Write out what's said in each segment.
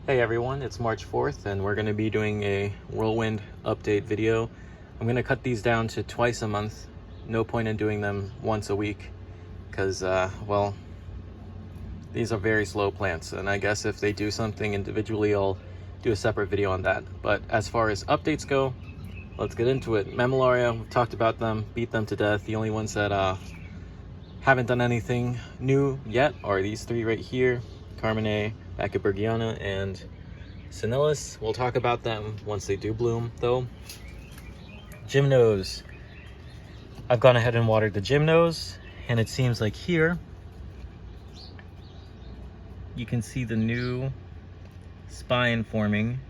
Hey everyone, it's March 4th and we're going to be doing a whirlwind update video. I'm going to cut these down to twice a month. No point in doing them once a week because, well, these are very slow plants, and I guess if they do something individually, I'll do a separate video on that. But as far as updates go, let's get into it. Mammillaria, we've talked about them, beat them to death. The only ones that haven't done anything new yet are these three right here: Carmenae, Bachybergiana, and Senilus. We'll talk about them once they do bloom, though. Gymnos. I've gone ahead and watered the Gymnos, and it seems like here you can see the new spine forming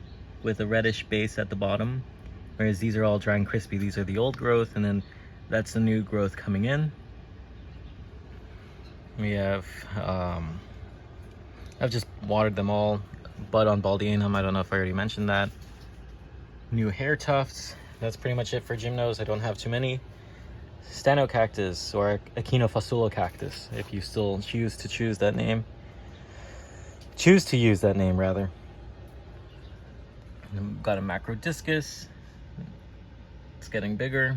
with a reddish base at the bottom, whereas these are all dry and crispy. These are the old growth, and then that's the new growth coming in. We have I've just watered them all. Bud on Baldianum, I don't know if I already mentioned that. New hair tufts. That's pretty much it for Gymnos. I don't have too many. Stanocactus, or Echinophyllocactus, if you still choose to use that name, rather. And got a Macrodiscus. It's getting bigger.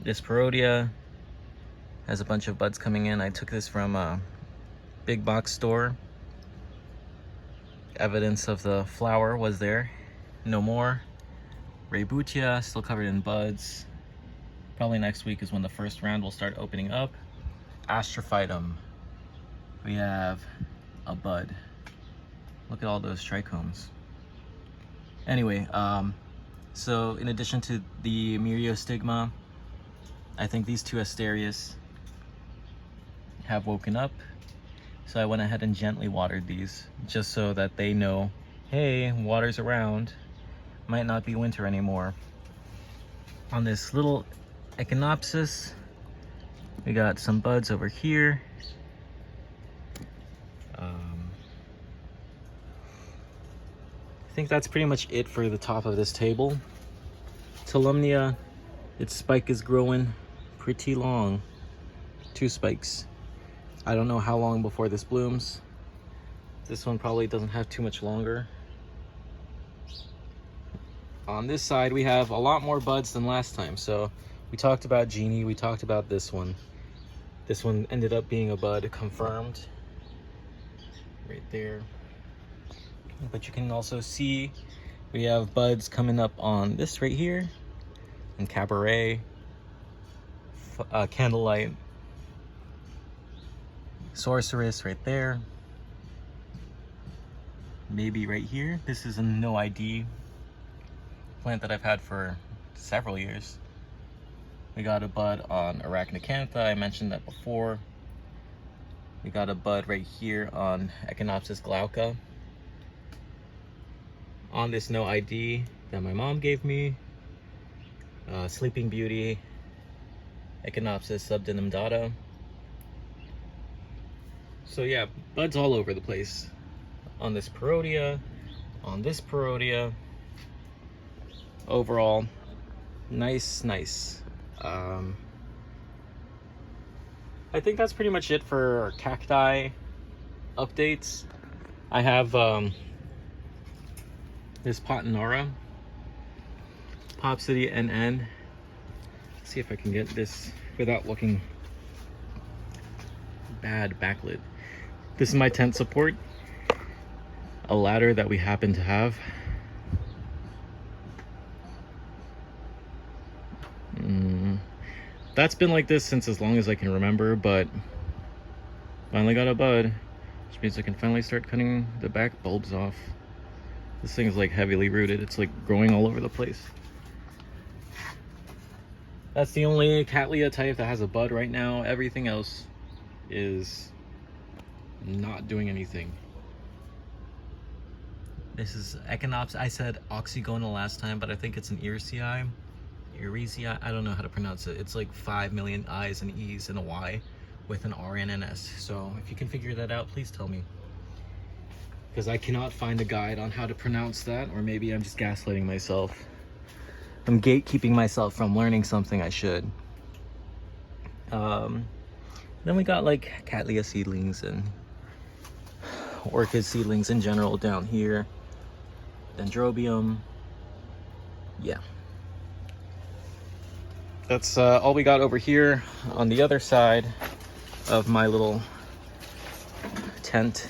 This Perodia has a bunch of buds coming in. I took this from a big box store. Evidence of the flower was there. No more. Raybutia, still covered in buds. Probably next week is when the first round will start opening up. Astrophytum. We have a bud. Look at all those trichomes. Anyway, so in addition to the Myriostigma, I think these two Asterias have woken up. So I went ahead and gently watered these, just so that they know, hey, water's around. Might not be winter anymore. On this little Echinopsis, we got some buds over here. I think that's pretty much it for the top of this table. Tolumnia, its spike is growing pretty long. 2 spikes. I don't know how long before this blooms. This one probably doesn't have too much longer. On this side, we have a lot more buds than last time. So we talked about Genie, we talked about this one. This one ended up being a bud confirmed. Right there. But you can also see we have buds coming up on this right here, and Cabaret, Candlelight, Sorceress right there, maybe right here. This is a no ID plant that I've had for several years. We got a bud on Arachnacantha, I mentioned that before. We got a bud right here on Echinopsis glauca. On this no ID that my mom gave me, Sleeping Beauty, Echinopsis subdenudata. So yeah, buds all over the place. On this Perodia, on this Perodia. Overall, nice. I think that's pretty much it for cacti updates. I have this Potinara, Popsidia NN. Let's see if I can get this without looking bad backlit. This is my tent support, a ladder that we happen to have. That's been like this since as long as I can remember, but finally got a bud, which means I can finally start cutting the back bulbs off. This thing is like heavily rooted. It's like growing all over the place. That's the only Cattleya type that has a bud right now. Everything else is not doing anything. This is Echinopsis. I said Oxygona last time, but I think it's an Erisii. I don't know how to pronounce it. It's like 5 million I's and E's and a Y with an R and an S. So if you can figure that out, please tell me, because I cannot find a guide on how to pronounce that, or maybe I'm just gaslighting myself. I'm gatekeeping myself from learning something I should. Then we got like Cattleya seedlings and orchid seedlings in general down here. Dendrobium. Yeah. That's all we got over here on the other side of my little tent.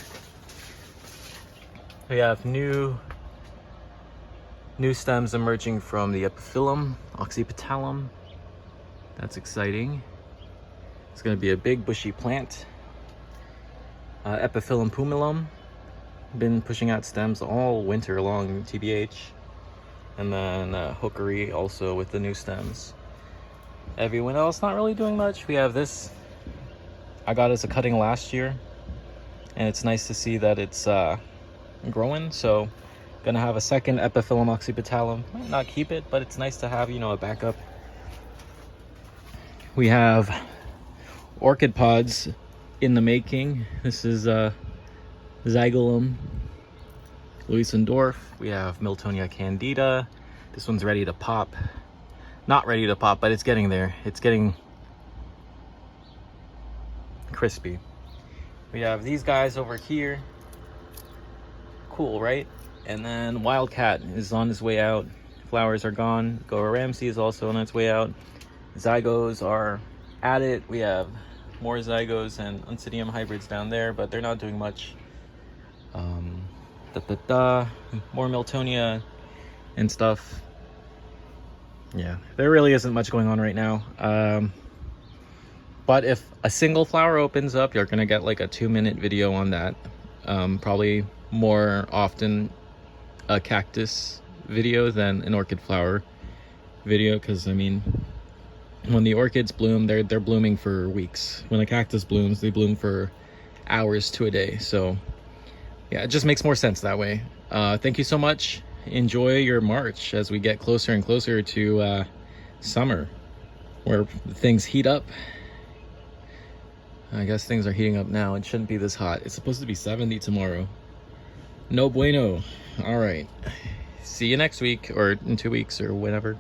We have new stems emerging from the epiphyllum oxypetalum. That's exciting. It's going to be a big bushy plant. Epiphyllum pumilum, been pushing out stems all winter long, TBH. And then hookery also with the new stems. Everyone else not really doing much. We have this, I got as a cutting last year, and it's nice to see that it's growing. So gonna have a second Epiphyllum oxypetalum. Might not keep it, but it's nice to have, you know, a backup. We have orchid pods in the making. This is Zygolum Louisendorf. We have Miltonia candida. This one's ready to pop. Not ready to pop, but it's getting there. It's getting crispy. We have these guys over here. Cool, right? And then Wildcat is on his way out. Flowers are gone. Goa Ramsey is also on its way out. Zygos are at it. We have more Zygos and Oncidium hybrids down there, but they're not doing much. More Miltonia and stuff. Yeah, there really isn't much going on right now. But if a single flower opens up, you're gonna get like a 2-minute video on that. Probably more often a cactus video than an orchid flower video, because I mean, when the orchids bloom, they're blooming for weeks. When a cactus blooms, they bloom for hours to a day. So yeah, it just makes more sense that way. Thank you so much. Enjoy your March as we get closer and closer to summer, where things heat up. I guess things are heating up now. It shouldn't be this hot. It's supposed to be 70 tomorrow. No bueno. All right. See you next week, or in 2 weeks, or whenever.